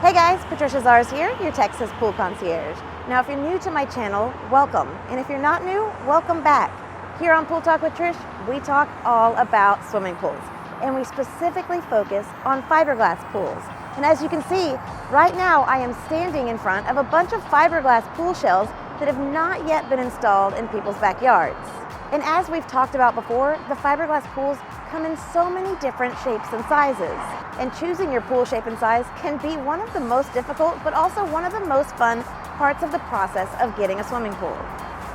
Hey guys, Patricia Zars here, your Texas pool concierge. Now if you're new to my channel, welcome. And if you're not new, welcome back. Here on Pool Talk with Trish, we talk all about swimming pools. And we specifically focus on fiberglass pools. And as you can see, right now I am standing in front of a bunch of fiberglass pool shells that have not yet been installed in people's backyards. And as we've talked about before, the fiberglass pools come in so many different shapes and sizes. And choosing your pool shape and size can be one of the most difficult, but also one of the most fun parts of the process of getting a swimming pool.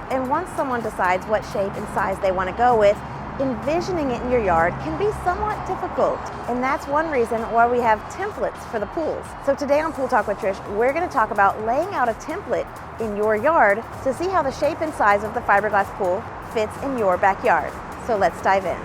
And once someone decides what shape and size they want to go with, envisioning it in your yard can be somewhat difficult. And that's one reason why we have templates for the pools. So today on Pool Talk with Trish, we're going to talk about laying out a template in your yard to see how the shape and size of the fiberglass pool fits in your backyard. So let's dive in.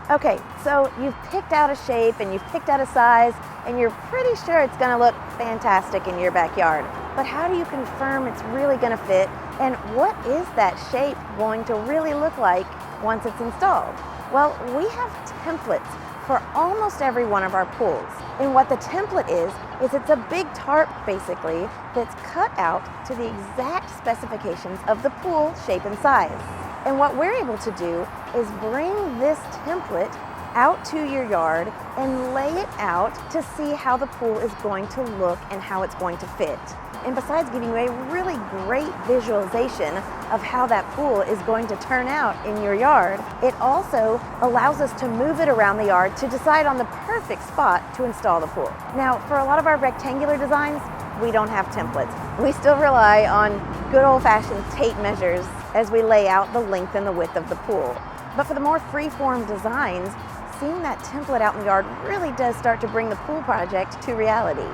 Okay, so you've picked out a shape and you've picked out a size and you're pretty sure it's going to look fantastic in your backyard. But how do you confirm it's really going to fit, and what is that shape going to really look like once it's installed? Well, we have templates for almost every one of our pools. And what the template is it's a big tarp basically that's cut out to the exact specifications of the pool shape and size. And what we're able to do is bring this template out to your yard and lay it out to see how the pool is going to look and how it's going to fit. And besides giving you a really great visualization of how that pool is going to turn out in your yard, it also allows us to move it around the yard to decide on the perfect spot to install the pool. Now, for a lot of our rectangular designs, we don't have templates. We still rely on good old-fashioned tape measures as we lay out the length and the width of the pool. But for the more free-form designs, seeing that template out in the yard really does start to bring the pool project to reality.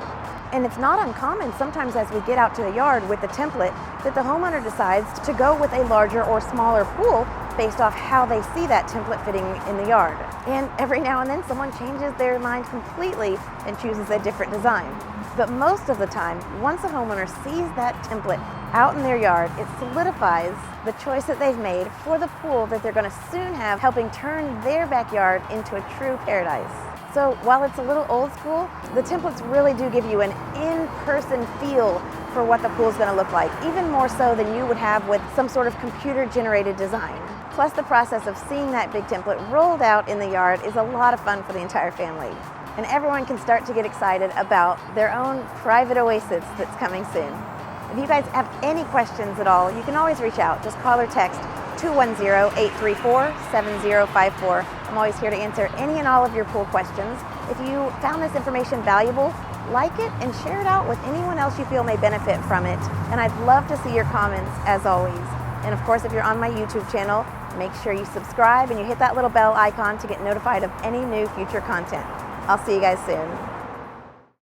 And it's not uncommon sometimes as we get out to the yard with the template that the homeowner decides to go with a larger or smaller pool based off how they see that template fitting in the yard. And every now and then someone changes their mind completely and chooses a different design. But most of the time, once a homeowner sees that template out in their yard, it solidifies the choice that they've made for the pool that they're going to soon have, helping turn their backyard into a true paradise. So while it's a little old school, the templates really do give you an in-person feel for what the pool's going to look like, even more so than you would have with some sort of computer-generated design. Plus, the process of seeing that big template rolled out in the yard is a lot of fun for the entire family. And everyone can start to get excited about their own private oasis that's coming soon. If you guys have any questions at all, you can always reach out. Just call or text 210-834-7054. I'm always here to answer any and all of your pool questions. If you found this information valuable, like it and share it out with anyone else you feel may benefit from it. And I'd love to see your comments as always. And of course, if you're on my YouTube channel, make sure you subscribe and you hit that little bell icon to get notified of any new future content. I'll see you guys soon.